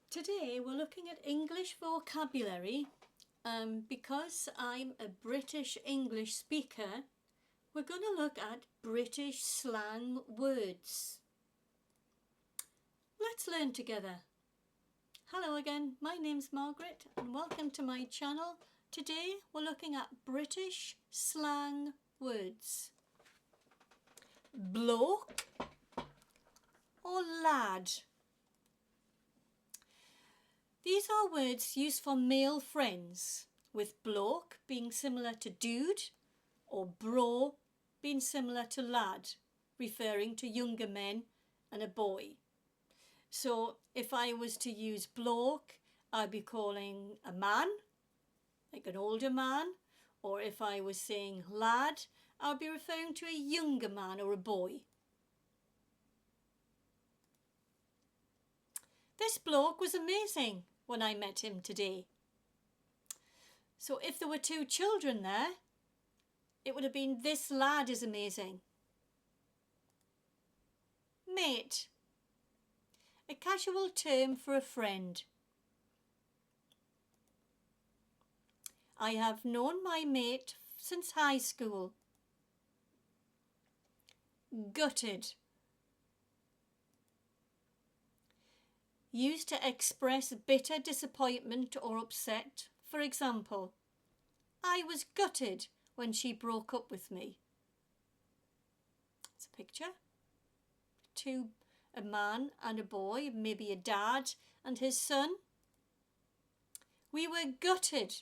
Today we're looking at English vocabulary. Because I'm a British English speaker, we're going to look at British slang words. Let's learn together. Hello again, my name's Margaret and welcome to my channel. Today we're looking at British slang words. Bloke or lad. These are words used for male friends, with bloke being similar to dude or bro being similar to lad, referring to younger men and a boy. So if I was to use bloke, I'd be calling a man, like an older man, or if I was saying lad, I'd be referring to a younger man or a boy. This bloke was amazing when I met him today. So if there were two children there, it would have been this lad is amazing. Mate. A casual term for a friend. I have known my mate since high school. Gutted. Used to express bitter disappointment or upset. For example, I was gutted when she broke up with me. It's a picture. A man and a boy, maybe a dad and his son. We were gutted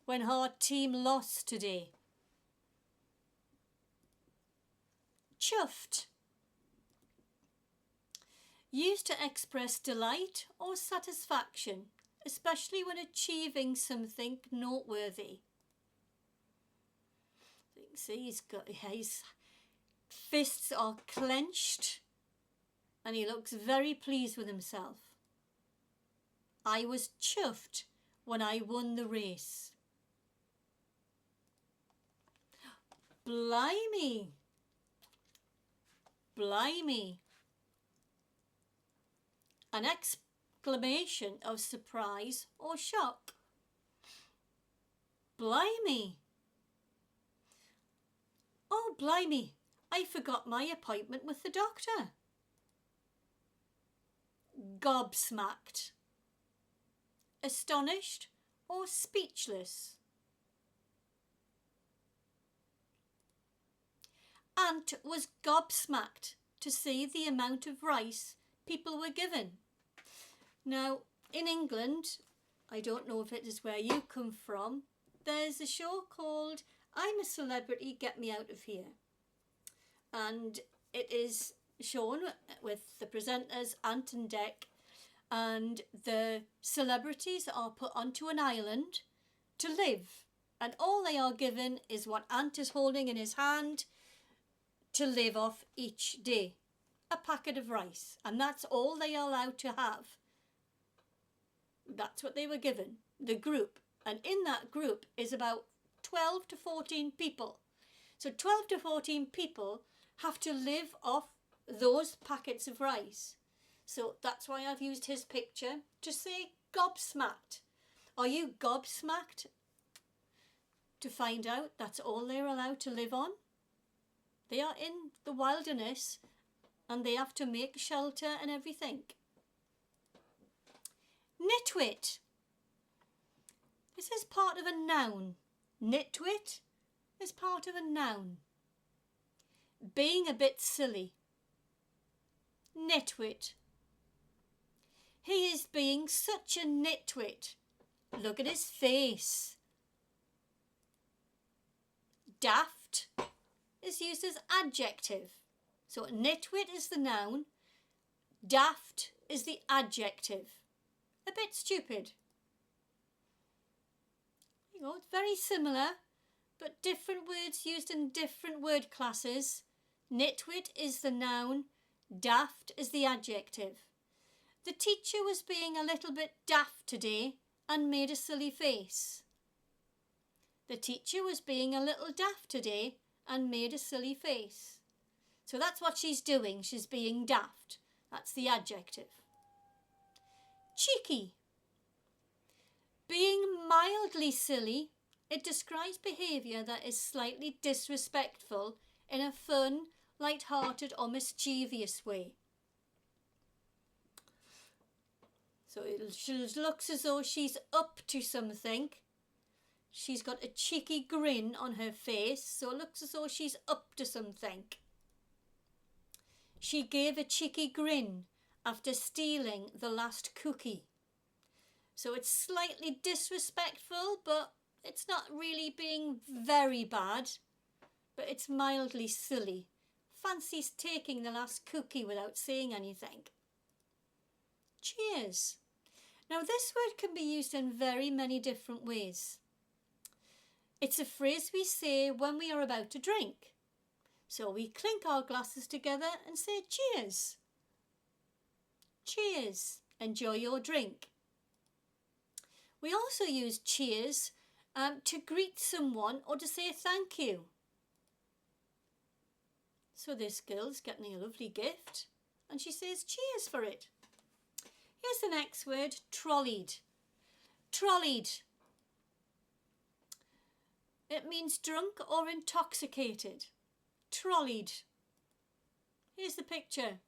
when our team lost today. Chuffed. Used to express delight or satisfaction, especially when achieving something noteworthy. You can see his fists are clenched and he looks very pleased with himself. I was chuffed when I won the race. Blimey. Blimey. An exclamation of surprise or shock. Blimey. Oh, blimey, I forgot my appointment with the doctor. Gobsmacked. Astonished or speechless. Ant was gobsmacked to see the amount of rice people were given. Now, in England, I don't know if it is where you come from, there's a show called I'm a Celebrity, Get Me Out of Here. And it is shown with the presenters Ant and Dec, and the celebrities are put onto an island to live. And all they are given is what Ant is holding in his hand to live off each day. A packet of rice, and that's all they are allowed to have. That's what they were given, the group, and in that group is about 12 to 14 people. So 12 to 14 people have to live off those packets of rice. So that's why I've used his picture to say gobsmacked. Are you gobsmacked? To find out that's all they're allowed to live on. They are in the wilderness and they have to make shelter and everything. Nitwit. This is part of a noun. Nitwit is part of a noun. Being a bit silly. Nitwit. He is being such a nitwit. Look at his face. Daft is used as adjective. So nitwit is the noun, daft is the adjective. A bit stupid. You know, it's very similar, but different words used in different word classes. Nitwit is the noun, daft is the adjective. The teacher was being a little bit daft today and made a silly face. The teacher was being a little daft today and made a silly face. So that's what she's doing. She's being daft. That's the adjective. cheeky. Being mildly silly, it describes behaviour that is slightly disrespectful in a fun, light-hearted or mischievous way. So she looks as though she's up to something. She's got a cheeky grin on her face, so it looks as though she's up to something. She gave a cheeky grin after stealing the last cookie. So it's slightly disrespectful, but it's not really being very bad, but it's mildly silly. Fancies taking the last cookie without saying anything. Cheers. Now this word can be used in very many different ways. It's a phrase we say when we are about to drink. So we clink our glasses together and say cheers. Cheers. Enjoy your drink. We also use cheers to greet someone or to say thank you. So this girl's getting a lovely gift and she says cheers for it. Here's the next word, trolleyed. Trolleyed. It means drunk or intoxicated. Trolleyed. Here's the picture.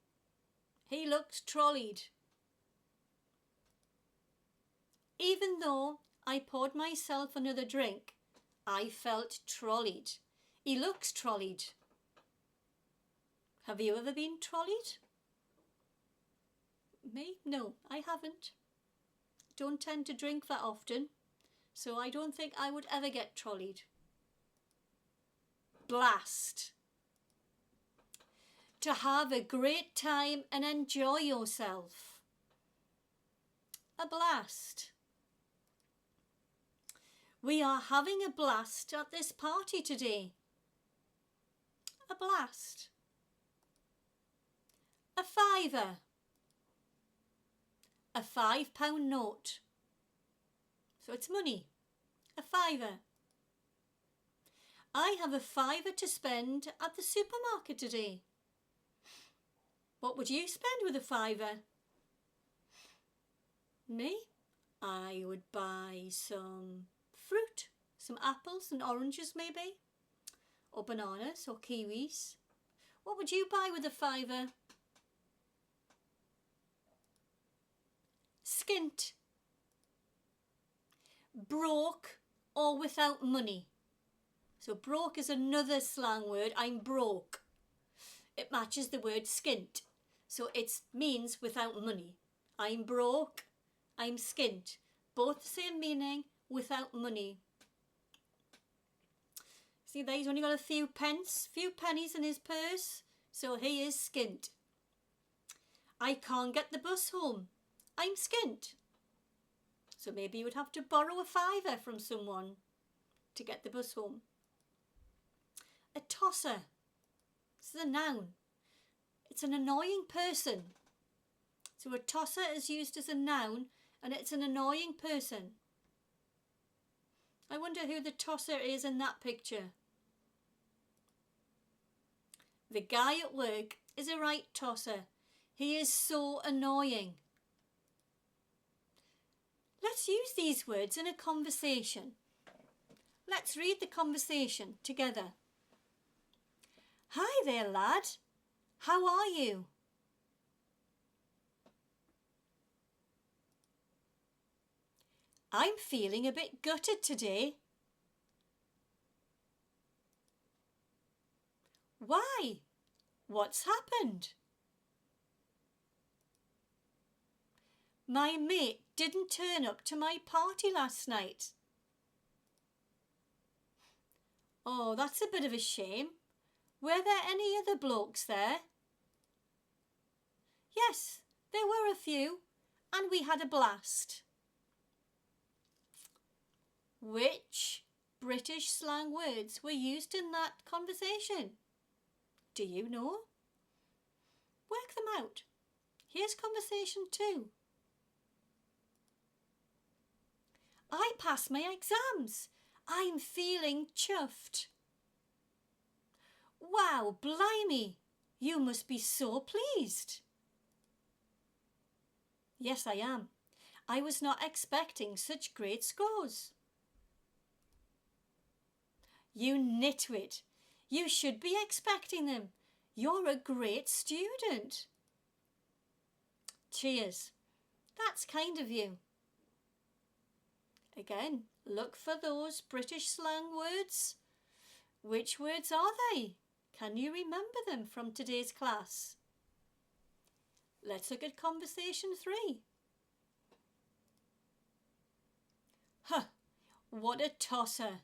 He looks trolleyed. Even though I poured myself another drink, I felt trolleyed. He looks trolleyed. Have you ever been trolleyed? Me? No, I haven't. Don't tend to drink that often, so I don't think I would ever get trolleyed. Blast. To have a great time and enjoy yourself. A blast. We are having a blast at this party today. A blast. A fiver. A £5 note. So it's money. A fiver. I have a fiver to spend at the supermarket today. What would you spend with a fiver? Me? I would buy some fruit, some apples and oranges maybe, or bananas or kiwis. What would you buy with a fiver? Skint. Broke or without money. So broke is another slang word. I'm broke. It matches the word skint. So it means without money. I'm broke. I'm skint. Both the same meaning, without money. See there, he's only got a few pennies in his purse. So he is skint. I can't get the bus home. I'm skint. So maybe you would have to borrow a fiver from someone to get the bus home. A tosser. This is a noun. It's an annoying person. So a tosser is used as a noun and it's an annoying person. I wonder who the tosser is in that picture. The guy at work is a right tosser. He is so annoying. Let's use these words in a conversation. Let's read the conversation together. Hi there, lad. How are you? I'm feeling a bit gutted today. Why? What's happened? My mate didn't turn up to my party last night. Oh, that's a bit of a shame. Were there any other blokes there? Yes, there were a few, and we had a blast. Which British slang words were used in that conversation? Do you know? Work them out. Here's conversation 2. I passed my exams. I'm feeling chuffed. Wow, blimey, you must be so pleased. Yes, I am. I was not expecting such great scores. You nitwit. You should be expecting them. You're a great student. Cheers. That's kind of you. Again, look for those British slang words. Which words are they? Can you remember them from today's class? Let's look at conversation 3. Huh, what a tosser.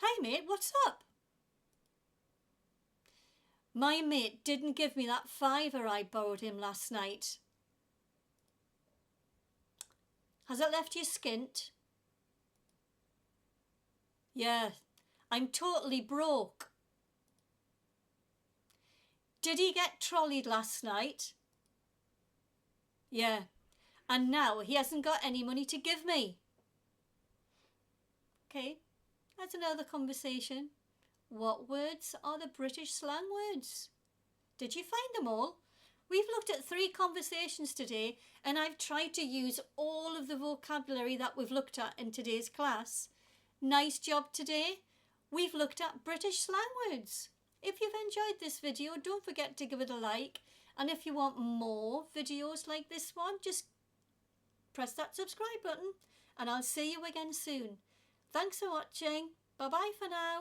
Hey mate, what's up? My mate didn't give me that £5 I borrowed him last night. Has it left you skint? Yeah, I'm totally broke. Did he get trolleyed last night? Yeah, and now he hasn't got any money to give me. Okay, that's another conversation. What words are the British slang words? Did you find them all? We've looked at 3 conversations today and I've tried to use all of the vocabulary that we've looked at in today's class. Nice job today. We've looked at British slang words. If you've enjoyed this video, don't forget to give it a like. And if you want more videos like this one, just press that subscribe button and I'll see you again soon. Thanks for watching. Bye bye for now.